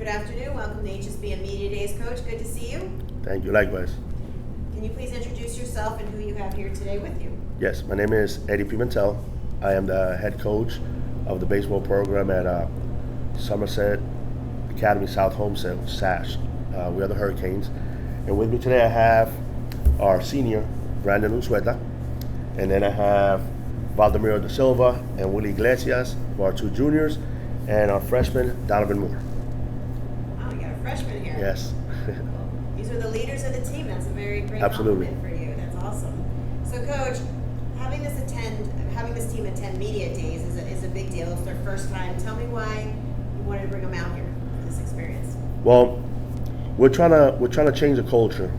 Good afternoon. Welcome to HSBN Media Days, Coach. Good to see you. Thank you. Likewise. Can you please introduce yourself and who you have here today with you? Yes, my name is Eddie Pimentel. I am the head coach of the baseball program at Somerset Academy South Homestead, SASH. We are the Hurricanes. And with me today I have our senior, Brandon Unzueta. And then I have Valdemiro da Silva and Willie Iglesias, who are two juniors, and our freshman, Donovan Moore. Oh, you got a freshman here. Yes. These are the leaders of the team. That's a very great Absolutely. compliment for you. That's awesome. So, Coach, having this team attend Media Days is a big deal. It's their first time. Tell me why you wanted to bring them out here for this experience. Well, we're trying to change the culture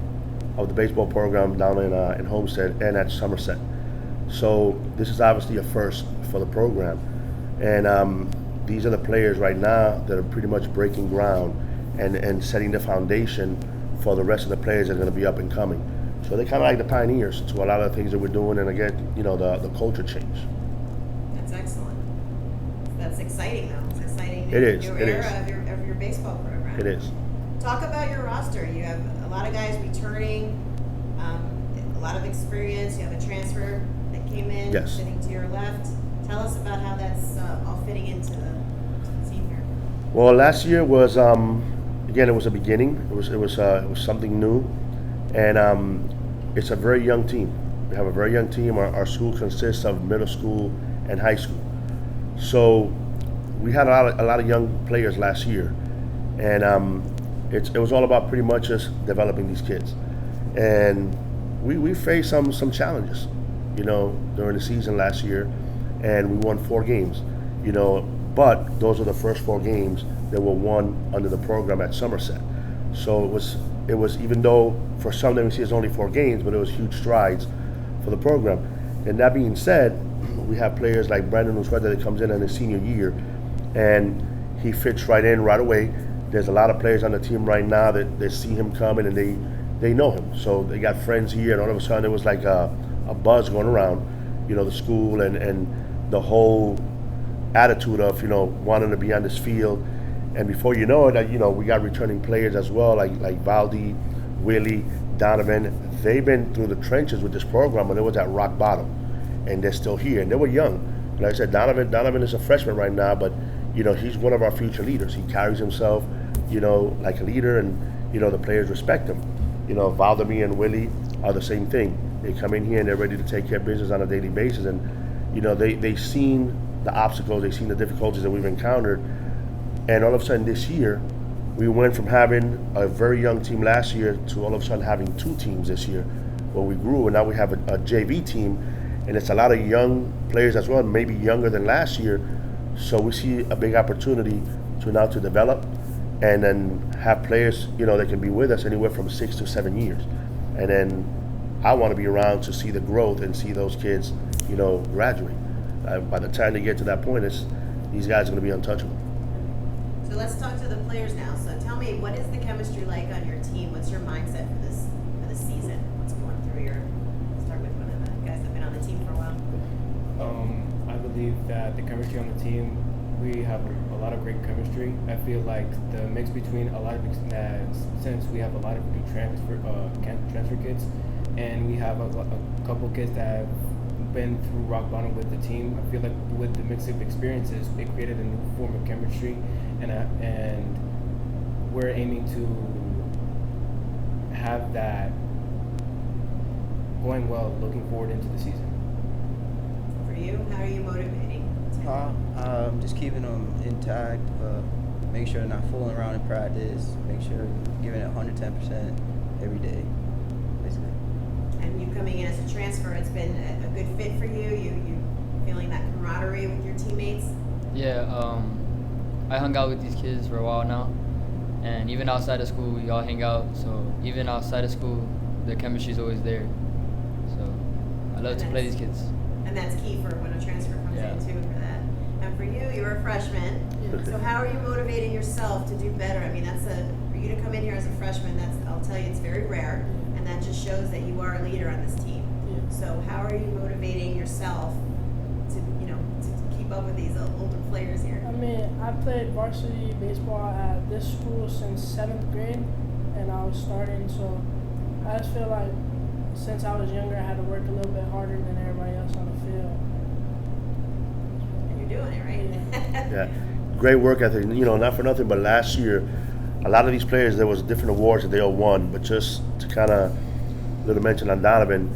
of the baseball program down in Homestead and at Somerset. So this is obviously a first for the program, and these are the players right now that are pretty much breaking ground and setting the foundation for the rest of the players that are going to be up and coming. So they're kind of like the pioneers to a lot of the things that we're doing, and again, the culture change. That's excellent. That's exciting, though. It's exciting. It is. New It era is. of your baseball program. It is. Talk about your roster. You have a lot of guys returning, a lot of experience. You have a transfer that came in, Yes. sitting to your left. Tell us about how that's all fitting into the team here. Well, last year was again, it was a beginning. It was something new, and it's a very young team. We have a very young team. Our school consists of middle school and high school, so we had a lot of young players last year, and it was all about pretty much just developing these kids, and we faced some challenges, during the season last year, and we won 4 games, but those were the first 4 games that were won under the program at Somerset. So it was even though for some that we see it's only 4 games, but it was huge strides for the program. And that being said, we have players like Brandon Unzueta that comes in his senior year, and he fits right in right away. There's a lot of players on the team right now that they see him coming and they know him. So they got friends here, and all of a sudden it was like a buzz going around, the school and the whole attitude of wanting to be on this field. And before you know it, we got returning players as well, like Valdi, Willie, Donovan. They've been through the trenches with this program when it was at rock bottom, and they're still here, and they were young. Like I said, Donovan is a freshman right now, but he's one of our future leaders. He carries himself, like a leader, and the players respect him. Valdemir and Willie are the same thing. They come in here and they're ready to take care of business on a daily basis, and they've seen the obstacles, they've seen the difficulties that we've encountered, and all of a sudden this year, we went from having a very young team last year to all of a sudden having 2 teams this year, where we grew, and now we have a JV team, and it's a lot of young players as well, maybe younger than last year. So we see a big opportunity to develop, and then have players that can be with us anywhere from 6 to 7 years, and then I want to be around to see the growth and see those kids graduate. By the time they get to that point, these guys are going to be untouchable. So let's talk to the players now. So tell me, what is the chemistry like on your team? What's your mindset for this season? What's going through start with one of the guys that have been on the team for a while. I believe that the chemistry on the team, we have a lot of great chemistry. I feel like the mix between since we have a lot of new transfer kids, and we have a couple kids that have been through rock bottom with the team. I feel like with the mix of experiences, it created a new form of chemistry, and we're aiming to have that going well, looking forward into the season. For you, how are you motivating? Just keeping them intact, make sure they're not fooling around in practice, make sure giving it 110% every day, basically. And you coming in as a transfer, it's been a good fit for you? You feeling that camaraderie with your teammates? Yeah, I hung out with these kids for a while now, and even outside of school, we all hang out. So even outside of school, the chemistry is always there. So I love to play these kids. And that's key for when a transfer comes Yeah. in too, for that. And for you, you're a freshman. So how are you motivating yourself to do better? I mean, for you to come in here as a freshman, I'll tell you, it's very rare, and that just shows that you are a leader on this team. So how are you motivating yourself to keep up with these older players here? I mean, I played varsity baseball at this school since 7th grade, and I was starting, so I just feel like since I was younger, I had to work a little bit harder than everybody else on the field. And you're doing it, right? Yeah, great work ethic. You know, not for nothing, but last year, a lot of these players, there was different awards that they all won. But just to kind of little mention on Donovan,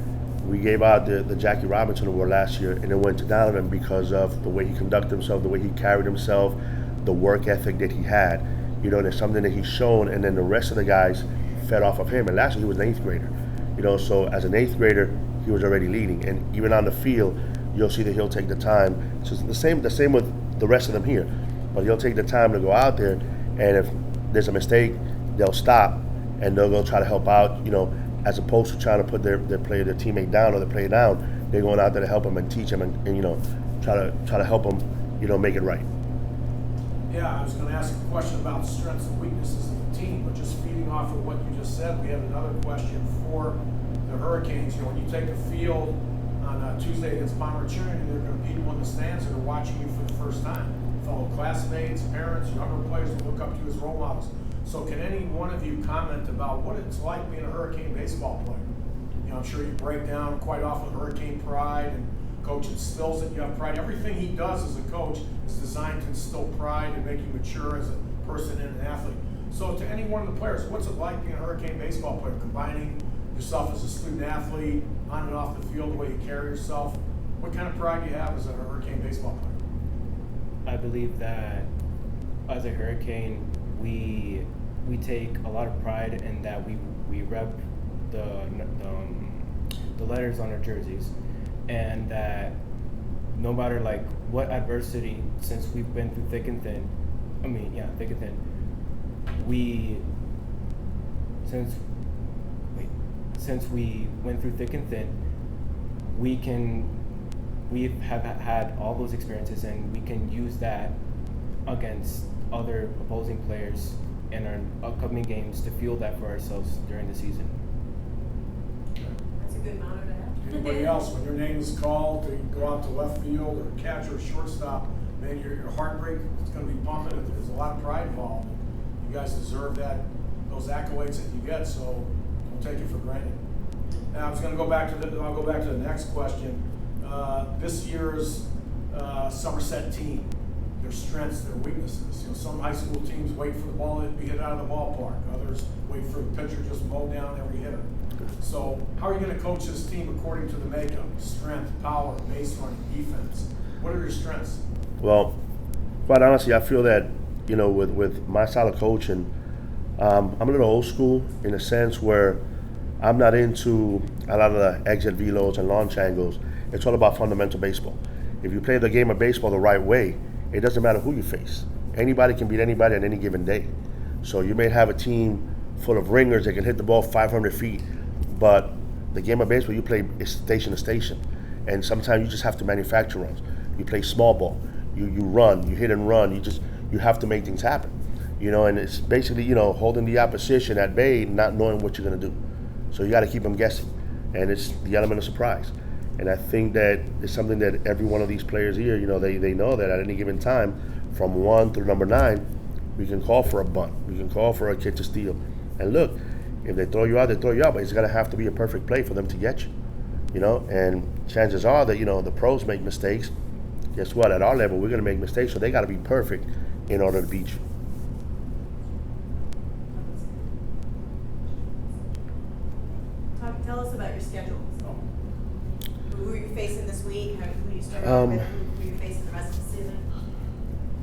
we gave out the Jackie Robinson Award last year, and it went to Donovan because of the way he conducted himself, the way he carried himself, the work ethic that he had. You know, there's something that he's shown, and then the rest of the guys fed off of him. And last year he was an 8th grader. You know, so as an 8th grader, he was already leading, and even on the field, you'll see that he'll take the time. So the same with the rest of them here, but he'll take the time to go out there, and if there's a mistake, they'll stop and they'll go try to help out. You know, as opposed to trying to put their teammate down or their player down, they're going out there to help them and teach them and you know try to help them, you know, make it right. Yeah, I was going to ask a question about strengths and weaknesses of the team, but just feeding off of what you just said, we have another question for the Hurricanes. You know, when you take the field on Tuesday against Palmer Trinity, there are going to be people in the stands that are watching you for the first time. Fellow classmates, parents, younger players that look up to you as role models. So can any one of you comment about what it's like being a Hurricane baseball player? You know, I'm sure you break down quite often Hurricane pride, and coach instills that you have pride. Everything he does as a coach is designed to instill pride and make you mature as a person and an athlete. So to any one of the players, what's it like being a Hurricane baseball player, combining yourself as a student athlete, on and off the field, the way you carry yourself? What kind of pride do you have as a Hurricane baseball player? I believe that as a Hurricane, we take a lot of pride in that we rep the letters on our jerseys, and that no matter like what adversity, since we've been through thick and thin, thick and thin, since we went through thick and thin, we have had all those experiences, and we can use that against other opposing players in our upcoming games to fuel that for ourselves during the season. That's a good motto to have. Anybody else, when your name is called to go out to left field or catcher or shortstop, man, your heartbreak is going to be pumping. There's a lot of pride involved. You guys deserve those accolades that you get, so don't take it for granted. Now, I'll go back to the next question. This year's Somerset team, their strengths, their weaknesses. You know, some high school teams wait for the ball to be hit out of the ballpark. Others wait for the pitcher just mow down every hitter. So how are you going to coach this team according to the makeup? Strength, power, base running, defense. What are your strengths? Well, quite honestly, I feel that, you know, with my style of coaching, I'm a little old school in a sense where I'm not into a lot of the exit velos and launch angles. It's all about fundamental baseball. If you play the game of baseball the right way, it doesn't matter who you face. Anybody can beat anybody on any given day. So you may have a team full of ringers that can hit the ball 500 feet, but the game of baseball you play is station to station. And sometimes you just have to manufacture runs. You play small ball, you run, you hit and run, you have to make things happen. You know, and it's basically, you know, holding the opposition at bay, not knowing what you're gonna do. So you gotta keep them guessing. And it's the element of surprise. And I think that it's something that every one of these players here, you know, they know that at any given time, from 1 through number 9, we can call for a bunt. We can call for a catch to steal. And look, if they throw you out, they throw you out, but it's gonna have to be a perfect play for them to get you. You know, and chances are that, you know, the pros make mistakes. Guess what? At our level, we're gonna make mistakes, so they gotta be perfect in order to beat you. Tell us about your schedule. Who are you facing this week? Who are you starting with? Who are you facing the rest of the season?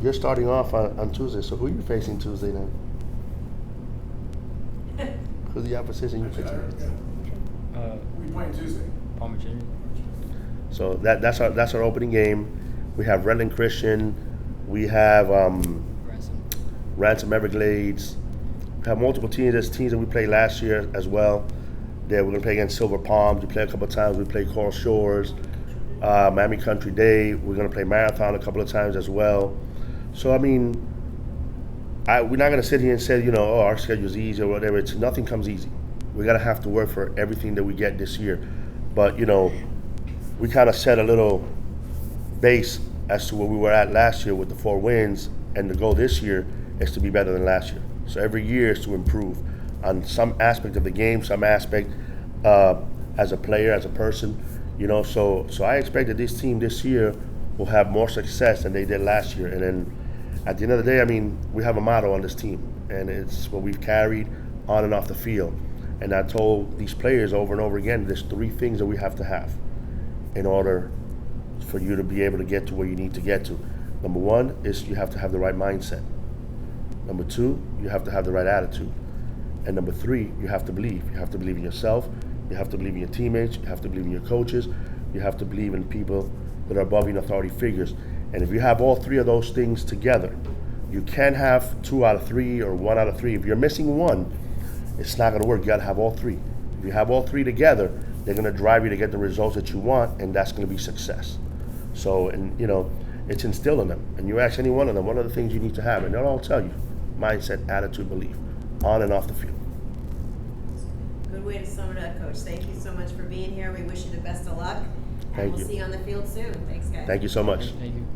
You're starting off on Tuesday, so who are you facing Tuesday then? Who's the opposition you're facing? We playing Tuesday. Palmer Jr. So that's our opening game. We have Redland Christian. We have Ransom Everglades. We have multiple teams. There's teams that we played last year as well. There we're gonna play against Silver Palms. We played a couple of times. We played Coral Shores, Miami Country Day. We're gonna play Marathon a couple of times as well. So I mean, we're not gonna sit here and say, you know, oh, our schedule's easy or whatever. Nothing comes easy. We gotta have to work for everything that we get this year. But you know, we kind of set a little base as to where we were at last year with the 4 wins, and the goal this year is to be better than last year. So every year is to improve on some aspect of the game, some aspect as a player, as a person. So I expect that this team this year will have more success than they did last year. And then at the end of the day, I mean, we have a motto on this team, and it's what we've carried on and off the field. And I told these players over and over again, there's 3 things that we have to have in order for you to be able to get to where you need to get to. Number 1 is you have to have the right mindset. Number 2, you have to have the right attitude. And number 3, you have to believe. You have to believe in yourself. You have to believe in your teammates. You have to believe in your coaches. You have to believe in people that are above you in authority figures. And if you have all 3 of those things together, you can't have 2 out of 3 or 1 out of 3. If you're missing 1, it's not going to work. You got to have all 3. If you have all 3 together, they're going to drive you to get the results that you want, and that's going to be success. So, and it's instilled in them. And you ask any one of them, what are the things you need to have? And they'll all tell you: mindset, attitude, belief, on and off the field. Good way to sum it up, Coach. Thank you so much for being here. We wish you the best of luck. And Thank we'll you. see you on the field soon. Thanks, guys. Thank you so much. Thank you.